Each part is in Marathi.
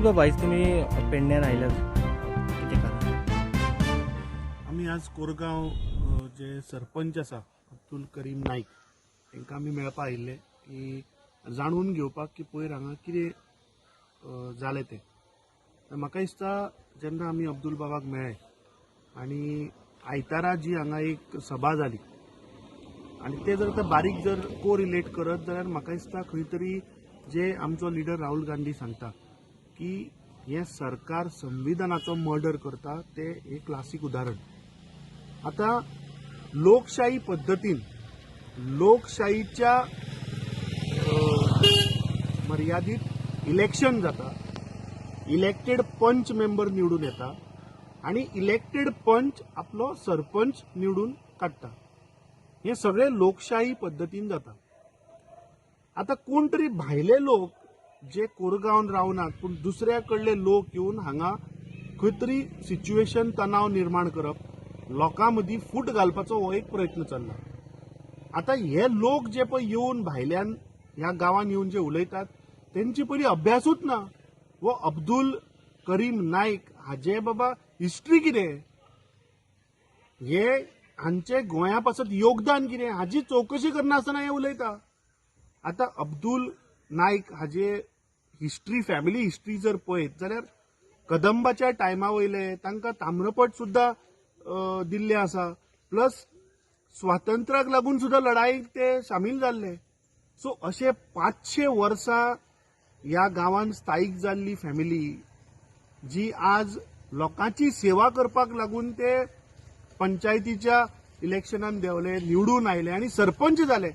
बाबा आयज तुमी पेडण्यान आयल्यात कितें कारण? आमी आज कोरगांव जे सरपंच आसा अब्दुल करीम नाईक तांकां आमी मेळपा आयिल्ले की जाणून घेवपाक की पयर हांगा कितें जालें तें. म्हाका दिसता जेन्ना आमी अब्दुल बाबाक मेळ्ळे आनी आयतारा जी हांगा एक सभा जाली आनी ते जर बारीक जर को रिलेट करत जाल्यार म्हाका दिसता खंय तरी जे आमचो लिडर राहुल गांधी सांगता की हे सरकार संविधानाचो मर्डर करता ते एक क्लासीक उदाहरण. आता लोकशाही पद्धतीन लोकशाहीच्या मर्यादित इलेक्शन जाता, इलेक्टेड पंच मेंबर निवडून येता आणि इलेक्टेड पंच आपलो सरपंच निवडून काडटा. हे सगळे लोकशाही पद्धतीन जाता. आता कोण तरी भायले लोक जे कोरगांवन रावनात पूण दुसऱ्या कडले लोक येवन हांगा खंय तरी सिच्युएशन तणाव निर्माण करप, लोकां मदीं फूट घालपाचो हो एक प्रयत्न चल्ला. आता हे लोक जे पळय येवन भायल्यान ह्या गांवांत येवन जे उलयतात तेंची पयलीं अभ्यासूच ना. वो अब्दुल करीम नाईक हाजे बाबा हिस्ट्री कितें, हे हांचे गोंया पासत योगदान कितें हाची चवकशी करनासतना हे उलयता. आता अब्दुल नाईक हाजे हिस्ट्री फॅमिली हिस्ट्री जर पळयत जाल्यार कदंबाच्या टायमा वयले तांकां ताम्रपट सुद्धा दिल्ले आसा, प्लस स्वातंत्र्याक लागून सुद्धा लढाईक ते सामील जाल्ले. सो अशे 500 वर्सां ह्या गांवांत स्थायीक जाल्ली फॅमिली जी आज लोकांची सेवा करपाक लागून ते पंचायतीच्या इलेक्शनान देंवले, निवडून आयले आणि सरपंच जाले.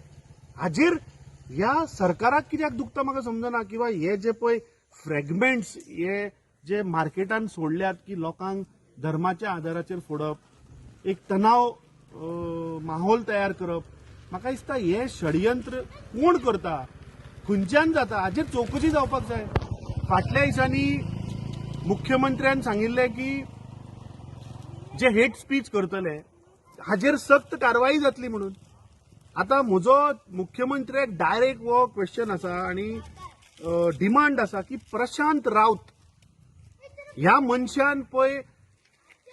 हाजेर ह्या सरकाराक कित्याक दुखता म्हाका समजना. किंवा हे जे पळय फ्रॅगमेंट्स हे जे मार्केटान सोडल्यात की लोकांक धर्माच्या आदाराचेर फोडप, एक तणाव माहोल तयार करप, म्हाका दिसता हे षडयंत्र कोण करता, खंयच्यान जाता हाजेर चवकशी जावपाक जाय. फाटल्या दिसांनी मुख्यमंत्र्यान सांगिल्ले की जे हेट स्पीच करतले हाजेर सक्त कारवाई जातली म्हणून. आता म्हजो मुख्यमंत्र्याक डायरेक्ट वो क्वेश्चन आसा आणि डिमांड आसा की प्रशांत राऊत ह्या मनशान पळय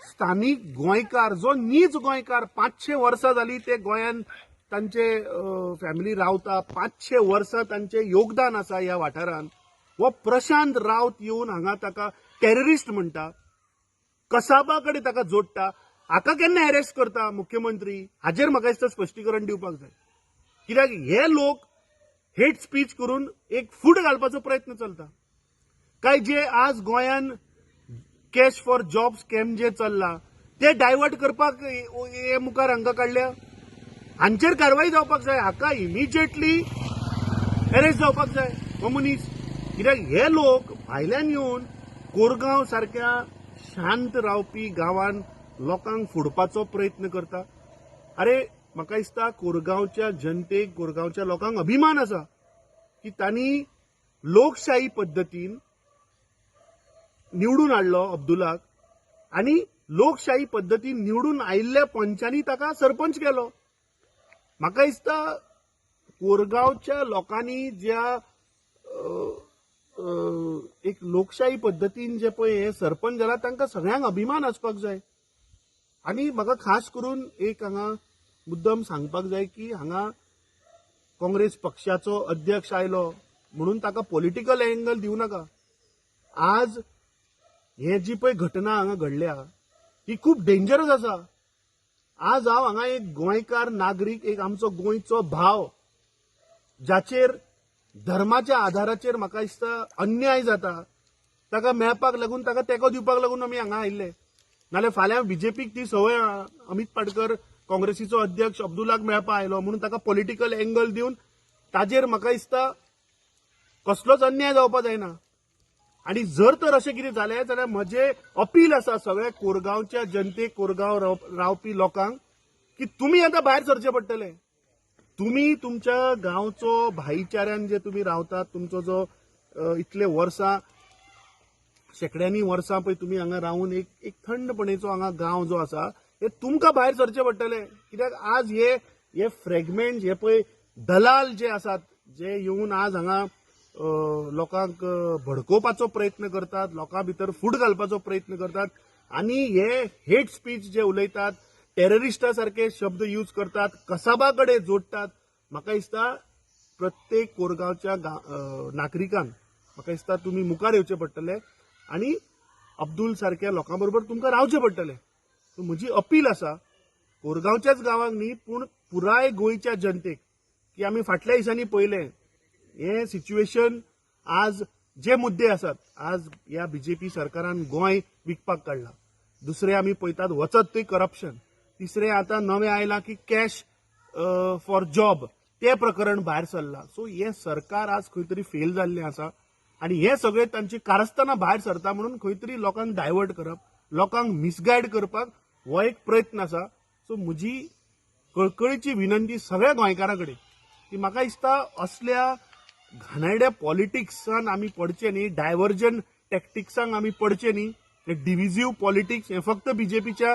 स्थानिक गोंयकार जो नीज गोंयकार 500 वर्सां जाली ते गोंयान तांचे फॅमिली रावता, 500 वर्सां तांचे योगदान आसा ह्या वाठारान. वो प्रशांत राऊत येवन हांगा ताका टेररिस्ट म्हणटा, कसाबा कडेन ताका जोडटा. हाका केन्ना अरेस्ट करता मुख्यमंत्री हाजेर म्हाका दिसता स्पश्टीकरण दिवपाक जाय. कित्याक हे लोक हेट स्पीच करून एक फूट घालपाचो प्रयत्न चलता. काय जे आज गोंयान कॅश फॉर जॉब स्कॅम जे चल्ला ते डायवर्ट करपाक हे मुखार हांका काडल्या. हांचेर कारवाई जावपाक जाय. हाका इमिजिएटली अरेस्ट जावपाक जाय हो मनीस. कित्याक हे लोक भायल्यान येवन कोरगांव सारख्या शांत रावपी गांवांत लोकांक फोडपाचो प्रयत्न करता. अरे म्हाका दिसता कोरगांवच्या जनतेक, कोरगांवच्या लोकांक अभिमान आसा की तांणी लोकशाही पद्धतीन निवडून हाडलो अब्दुलाक आणि लोकशाही पद्धतीन निवडून आयिल्ल्या पंचांनी ताका सरपंच केलो. म्हाका दिसता कोरगांवच्या लोकांनी ज्या एक लोकशाही पद्धतीन जे पळय हे सरपंच जाला तांकां सगळ्यांक अभिमान आसपाक जाय. आणि म्हाका खास करून एक हांगा मुद्दम सांगपाक जाय की हांगा काँग्रेस पक्षाचो अध्यक्ष आयलो म्हणून ताका पॉलिटिकल एंगल दिवं नाका. आज हे जी पळय घटना हांगा घडल्या ही खूप डेंजरस आसा. आज हांव हांगा एक गोंयकार नागरीक, एक आमचो गोंयचो भाव जाचेर धर्माच्या आधाराचेर म्हाका दिसता अन्याय जाता, ताका मेळपाक लागून ताका तेंको दिवपाक लागून आमी हांगा आयिल्ले. नाल्यार फाल्यां बीजेपीक ती संवय अमित पाटकर काँग्रेसीचो अध्यक्ष अब्दुलाक मेळपा आयलो म्हणून ताका पॉलिटिकल एंगल दिवन ताजेर म्हाका दिसता कसलोच अन्याय जावपाक जायना. आणि जर तर अशें कितें जालें जाल्यार म्हजें अपील आसा सगळ्या कोरगांवच्या जनतेक, कोरगांव रावपी लोकांक की तुमी आतां भायर सरचें पडटलें. तुमी तुमच्या गांवचो भाईचाऱ्यान जे तुमी रावतात, तुमचो जो इतले वर्सां शेकड्यांनी वर्सां पळय तुमी हांगा रावून एक थंडपणेचो हांगा गांव जो आसा हे तुमकां भायर सरचें पडटलें. कित्याक आज हे फ्रॅगमेंट हे पळय दलाल जे आसात जे येवन आज हांगा लोकांक भडकोवपाचो प्रयत्न करतात, लोकां भितर फूट घालपाचो प्रयत्न करतात आणि हे हेट स्पीच जे उलयतात, टेररिस्टा सारखे शब्द यूज करतात, कसाबा कडेन जोडटात. म्हाका दिसता प्रत्येक कोरगांवच्या नागरिकांक म्हाका दिसता तुमी मुखार येवचे पडटले आणि अब्दुल सारख्या लोकां बरोबर तुमकां रावचें पडटलें. सो म्हजी अपील आसा कोरगांवच्याच गांवांक न्ही पूण पुराय गोंयच्या जनतेक की आमी फाटल्या दिसांनी पळयलें हे सिच्युएशन. आज जे मुद्दे आसात, आज ह्या बीजेपी सरकारान गोंय विकपाक काडला. दुसरे आमी पळयतात वचत थंय करप्शन. तिसरे आतां नवें आयलां की कॅश फॉर जॉब ते प्रकरण भायर सरलां. सो हे सरकार आज खंय तरी फेल जाल्लें आसा आणि हे सगळे तांची कारस्थानां भायर सरता म्हणून खंय तरी लोकांक डायवर्ट करप, लोकांक मिसगायड करपाक हो एक प्रयत्न आसा. सो म्हजी कळकळीची विनंती सगळ्या गोंयकारां कडेन की म्हाका दिसता असल्या घाणेरड्या पॉलिटिक्सान आमी पडचे न्ही, डायव्हर्जन टॅक्टिक्सांक आमी पडचे न्ही. हे डिव्हिजिव्ह पॉलिटिक्स हे फक्त बीजेपीच्या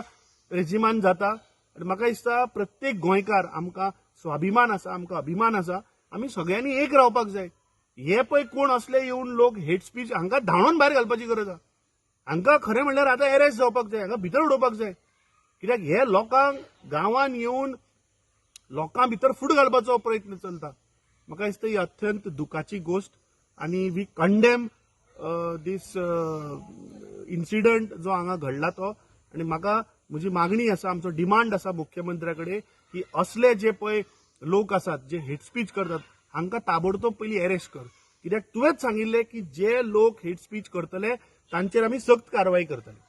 रेजिमान जाता आनी म्हाका दिसता प्रत्येक गोंयकार आमकां स्वाभिमान आसा, आमकां अभिमान आसा. आमी सगळ्यांनी एक रावपाक जाय. हे पळय कोण असले येवन लोक हेट स्पीच हांकां धांवून भायर घालपाची गरज आसा. हांकां खरें म्हणल्यार आतां अरेस्ट जावपाक जाय, हांकां भितर उडोवपाक जाय. कित्याक हे लोकांक गांवांत येवन लोकां भितर फूट घालपाचो प्रयत्न चलता. म्हाका दिसता ही अत्यंत दुखाची गोष्ट आनी वी कंडेम दीस इन्सिडंट जो हांगा घडला तो. आनी म्हाका म्हजी मागणी आसा, आमचो डिमांड आसा मुख्यमंत्र्या कडेन की असले जे पळय लोक आसात जे हेट स्पीच करतात हांकां ताबडतोब पयलीं अरेस्ट कर. कित्याक तुवेंच सांगिल्लें की जे लोक हेट स्पीच करतले तांचेर आमी सक्त कारवाय करतले.